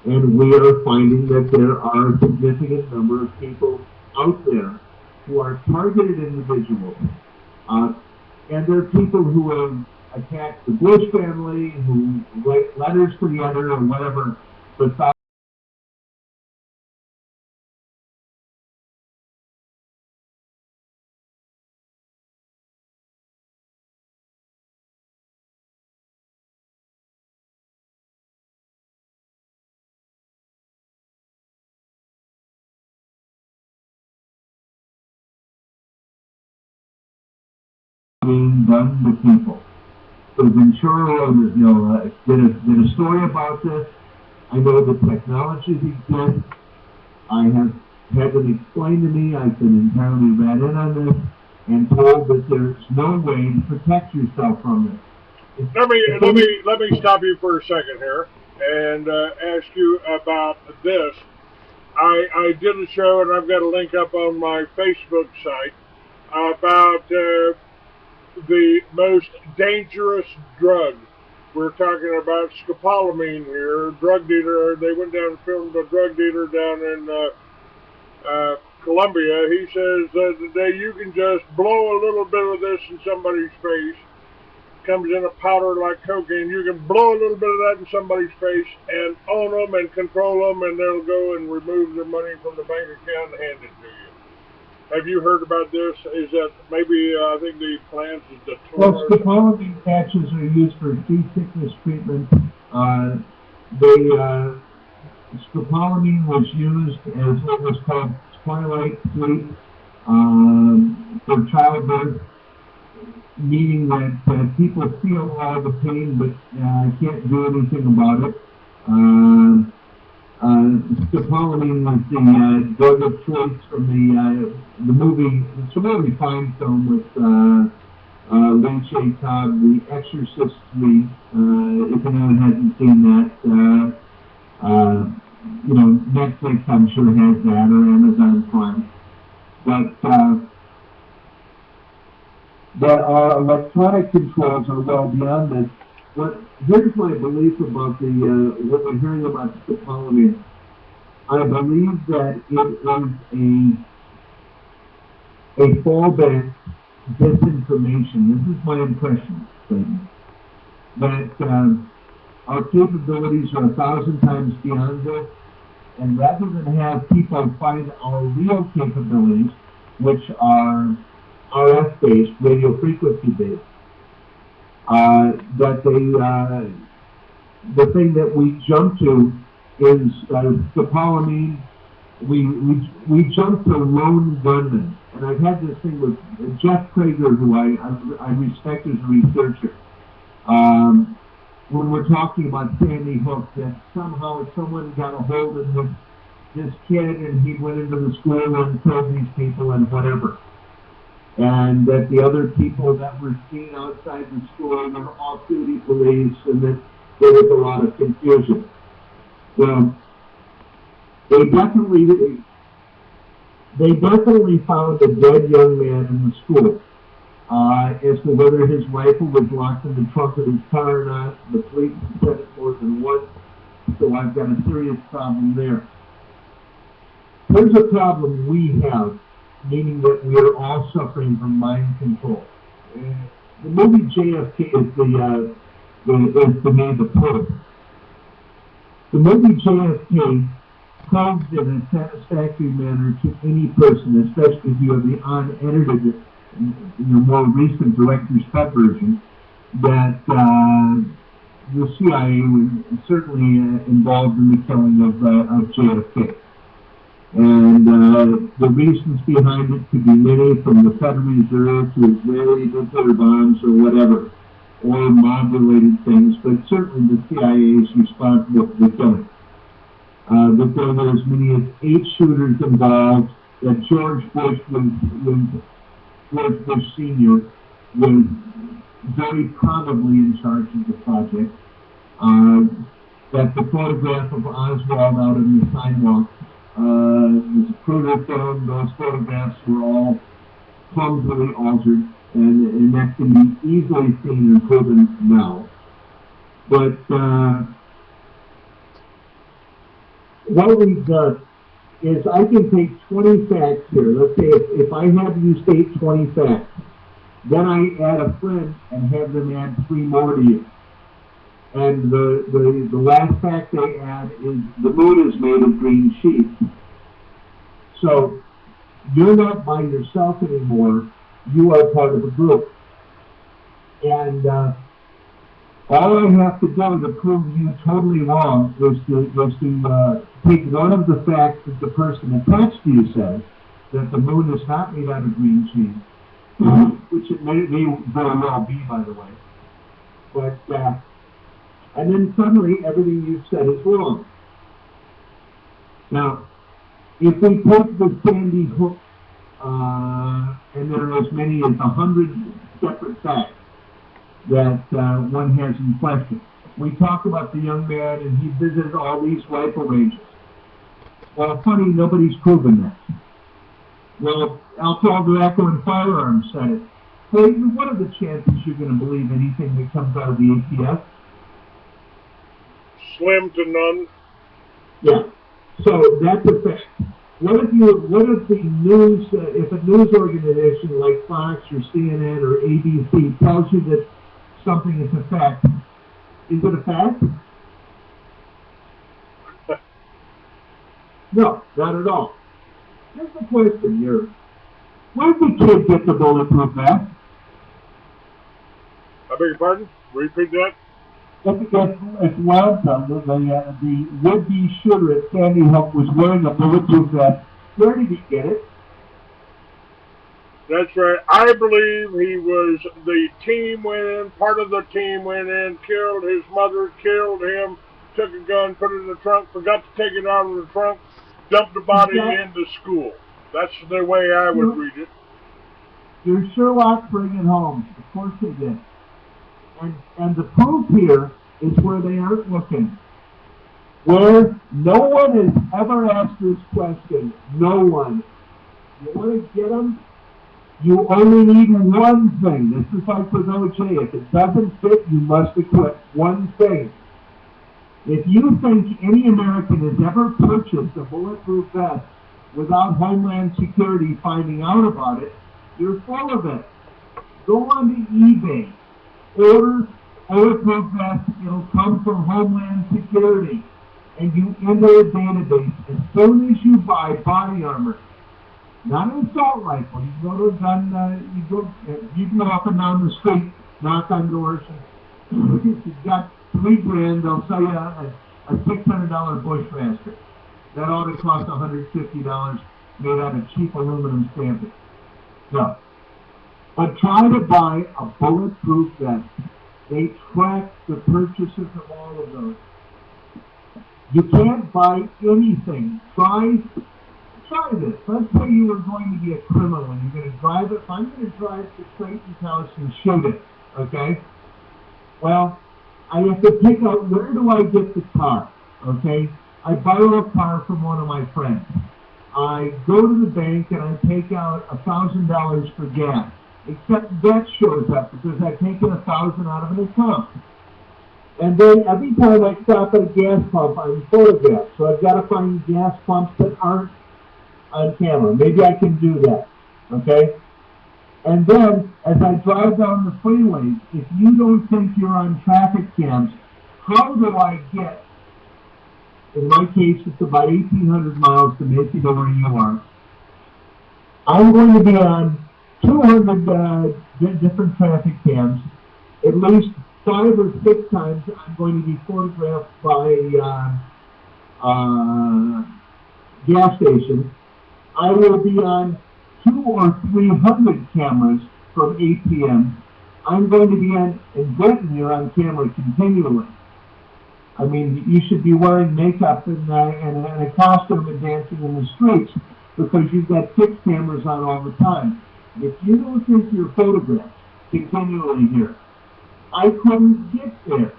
And we are finding that there are a significant number of people out there who are targeted individuals. And there are people who have attacked the Bush family, who write letters together or whatever, but being done to people. So Ventura, did a story about this. I know the technologies exist. I have had them explained to me. I've been entirely read in on this and told that there's no way to protect yourself from this. Let me stop you for a second here and ask you about this. I did a show, and I've got a link up on my Facebook site about the most dangerous drug. We're talking about scopolamine here. Drug dealer, they went down and filmed a drug dealer down in Colombia. He says that you can just blow a little bit of this in somebody's face. Comes in a powder like cocaine. You can blow a little bit of that in somebody's face and own them and control them, and they'll go and remove their money from the bank account and hand it to you. Have you heard about this? Is that maybe, I think the plans is the Well, scopolamine patches are used for seasickness treatment. Scopolamine was used as what was called twilight sleep for childbirth, meaning that people feel all the pain but can't do anything about it. Scopolamine was the drug of choice from the movie. It's a really fine film with Lee J. Cobb, The Exorcist 3. If anyone hasn't seen that, Netflix I'm sure has that, or Amazon Prime. But that our electronic controls are well beyond this. But here's my belief about what we're hearing about scopolamine. I believe that it is a fallback disinformation. This is my impression statement. That our capabilities are 1,000 times beyond this, and rather than have people find our real capabilities, which are RF-based, radio frequency-based, that the thing that we jump to is scopolamine. We jump to lone gunmen, and I've had this thing with Jeff Prager, who I respect as a researcher. When we're talking about Sandy Hook, that somehow someone got a hold of this kid and he went into the school and killed these people and whatever. And that the other people that were seen outside the school were off-duty police, and that there was a lot of confusion. Well, they definitely found a dead young man in the school. As to whether his rifle was locked in the trunk of his car or not, the police said it more than once, so I've got a serious problem there. Here's a problem we have, meaning that we are all suffering from mind control. The movie JFK is to me the proof. The movie JFK proves in a satisfactory manner to any person, especially if you have the unedited, more recent director's cut version, that the CIA was certainly involved in the killing of JFK. And the reasons behind it could be many, from the Federal Reserve to Israeli nuclear bombs or whatever, or mob-related things, but certainly the CIA is responsible for the killing. That there were as many as 8 shooters involved, that George Bush Sr. was very probably in charge of the project, that the photograph of Oswald out on the sidewalk was a cruder film. Those photographs were all clumsily altered, and that can be easily seen and proven now. But what we've done is I can take 20 facts here. Let's say if I have you state 20 facts, then I add a friend and have them add 3 more to you. And the last fact they add is the moon is made of green sheets. So you're not by yourself anymore. You are part of a group. And all I have to do to prove you totally wrong was to take one of the facts that the person attached to you says, that the moon is not made out of green sheets, which it may very well be, by the way. But and then suddenly everything you've said is wrong. Now, if we take the Sandy Hook, and there are as many as 100 separate facts that one has in question. We talk about the young man, and he visited all these rifle ranges. Well, funny, nobody's proven that. Well, Alcohol, Tobacco, and Firearms said it. Clayton, what are the chances you're going to believe anything that comes out of the ATF? Slim to none. Yeah. So that's a fact. What if the news, if a news organization like Fox or CNN or ABC tells you that something is a fact, is it a fact? No, not at all. Here's the question here. Where did the kid get the bulletproof vest? I beg your pardon? Repeat that? If Wanda, the would-be shooter at Sandy Hook, was wearing a bulletproof vest, where did he get it? That's right. I believe he was, the team went in, part of the team went in, killed his mother, killed him, took a gun, put it in the trunk, forgot to take it out of the trunk, dumped the body into school. That's the way I would read it. You're Sherlock bringing home. Of course they did. And the proof here is where they aren't looking. Where no one has ever asked this question. No one. You want to get them? You only need one thing. This is like with OJ. If it doesn't fit, you must acquit. One thing. If you think any American has ever purchased a bulletproof vest without Homeland Security finding out about it, you're full of it. Go on to eBay. Order bulletproof vest. It'll come from Homeland Security. And you enter a database as soon as you buy body armor. Not an assault rifle. You go to a gun, you go up and down the street, knock on doors. You've got $3,000, they'll sell you a $600 Bushmaster. That ought to cost $150 made out of cheap aluminum stamping. So, but try to buy a bulletproof vest. They track the purchases of all of those. You can't buy anything. Try this. Let's say you were going to be a criminal and you're going to drive it. I'm going to drive to Clayton's house and shoot it. Okay? Well, I have to pick out where do I get the car. Okay? I borrow a car from one of my friends. I go to the bank and I take out $1,000 for gas. Except that shows up because I've taken $1,000 out of an account. And then every time I stop at a gas pump, I'm photographed. So I've got to find gas pumps that aren't on camera. Maybe I can do that. Okay? And then, as I drive down the freeways, if you don't think you're on traffic cams, how do I get, in my case, it's about 1,800 miles to make it to where you are. I'm going to be on 200 different traffic cams. At least 5 or 6 times I'm going to be photographed by gas stations. I will be on 200 or 300 cameras from 8 p.m. I'm going to be on, in Britain, you're on camera continually. I mean, you should be wearing makeup and a costume and dancing in the streets because you've got 6 cameras on all the time. If you don't think you're photographed continually here, I couldn't get there.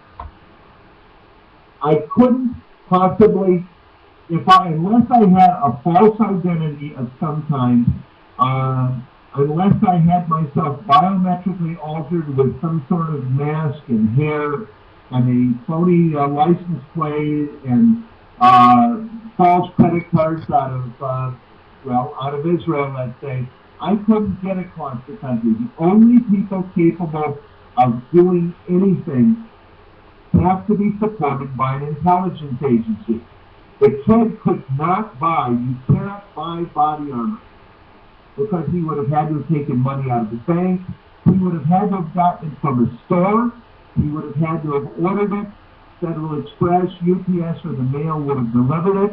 I couldn't possibly, unless I had a false identity of some kind, unless I had myself biometrically altered with some sort of mask and hair and a phony license plate and false credit cards out of Israel, let's say, I couldn't get across the country. The only people capable of doing anything have to be supported by an intelligence agency. The kid could not buy, you cannot buy body armor because he would have had to have taken money out of the bank. He would have had to have gotten it from a store. He would have had to have ordered it. Federal Express, UPS, or the mail would have delivered it.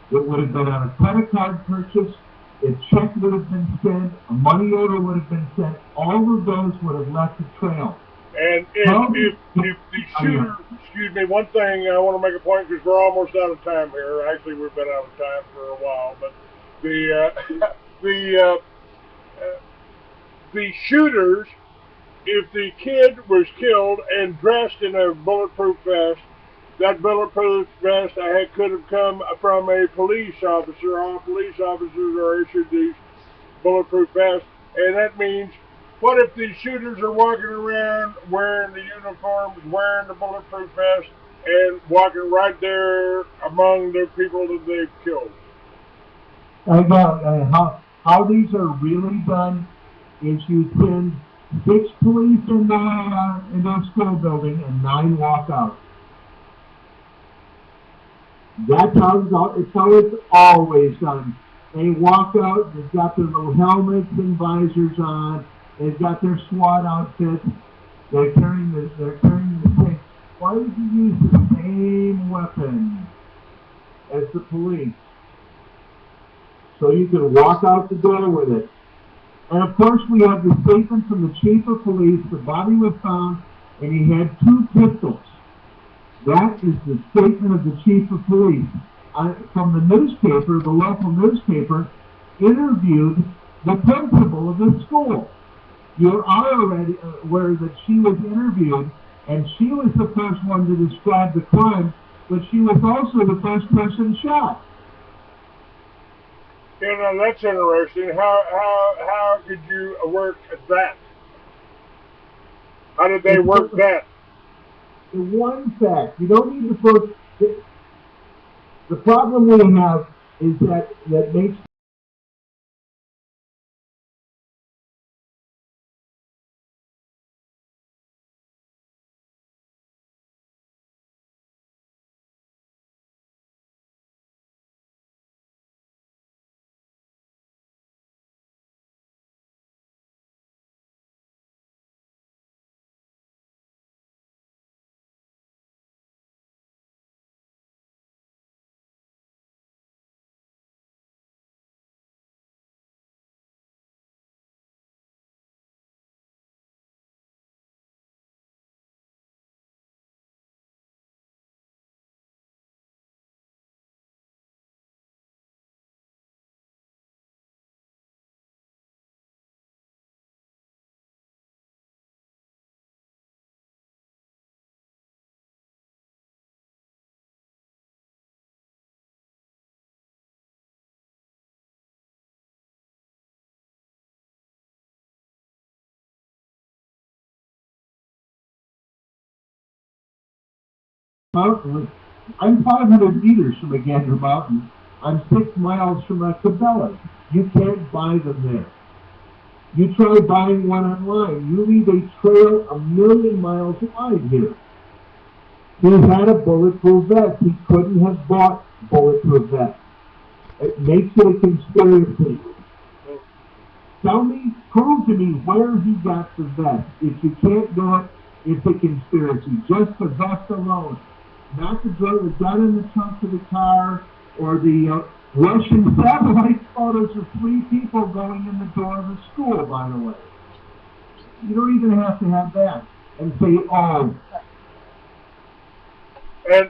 It would have been on a credit card purchase. A check would have been sent. A money order would have been sent. All of those would have left a trail. And if the shooter, excuse me, one thing I want to make a point because we're almost out of time here. Actually, we've been out of time for a while, but the shooters, if the kid was killed and dressed in a bulletproof vest, that bulletproof vest could have come from a police officer. All police officers are issued these bulletproof vests, and that means What if these shooters are walking around wearing the uniforms, wearing the bulletproof vest, and walking right there among the people that they've killed? How these are really done is you send 6 police in the school building and 9 walk out. That's how it's always done. They walk out, they've got their little helmets and visors on, they've got their SWAT outfits, they're carrying the same. Why would you use the same weapon as the police? So you can walk out the door with it. And of course we have the statement from the chief of police. The body was found and he had 2 pistols. That is the statement of the chief of police. From the newspaper, the local newspaper, interviewed the principal of the school. You're already aware that she was interviewed, and she was the first one to describe the crime, but she was also the first person shot. You know, that's interesting. How could you work that? How did they work that? The one fact, you don't need to put, the problem we have is that makes mountain. I'm 500 meters from a Gander Mountain. I'm 6 miles from a Cabela's. You can't buy them there. You try buying one online. You need a trail 1,000,000 miles wide here. He had a bulletproof vest. He couldn't have bought bulletproof vest. It makes it a conspiracy. Prove to me where he got the vest. If you can't do it, it's a conspiracy. Just the vest alone. Not the gun in the trunk of the car, or the Russian satellite photos of 3 people going in the door of the school, by the way. You don't even have to have that. And say, oh. And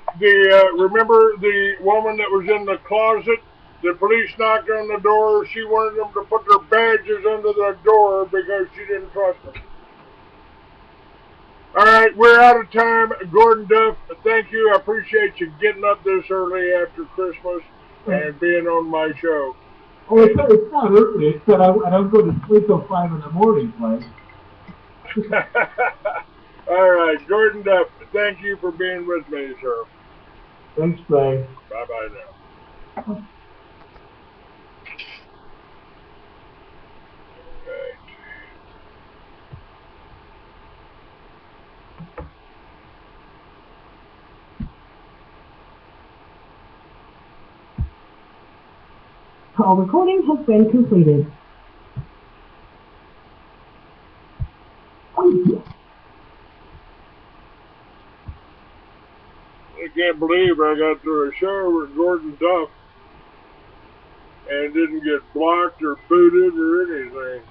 remember the woman that was in the closet? The police knocked on the door. She wanted them to put their badges under the door because she didn't trust them. All right, we're out of time. Gordon Duff, thank you. I appreciate you getting up this early after Christmas and being on my show. Oh, it's not early. It's that I don't go to sleep till 5 in the morning, Clay. All right, Gordon Duff, thank you for being with me, sir. Thanks, Clay. Bye-bye now. Call recording has been completed. I can't believe I got through a show with Gordon Duff and didn't get blocked or booted or anything.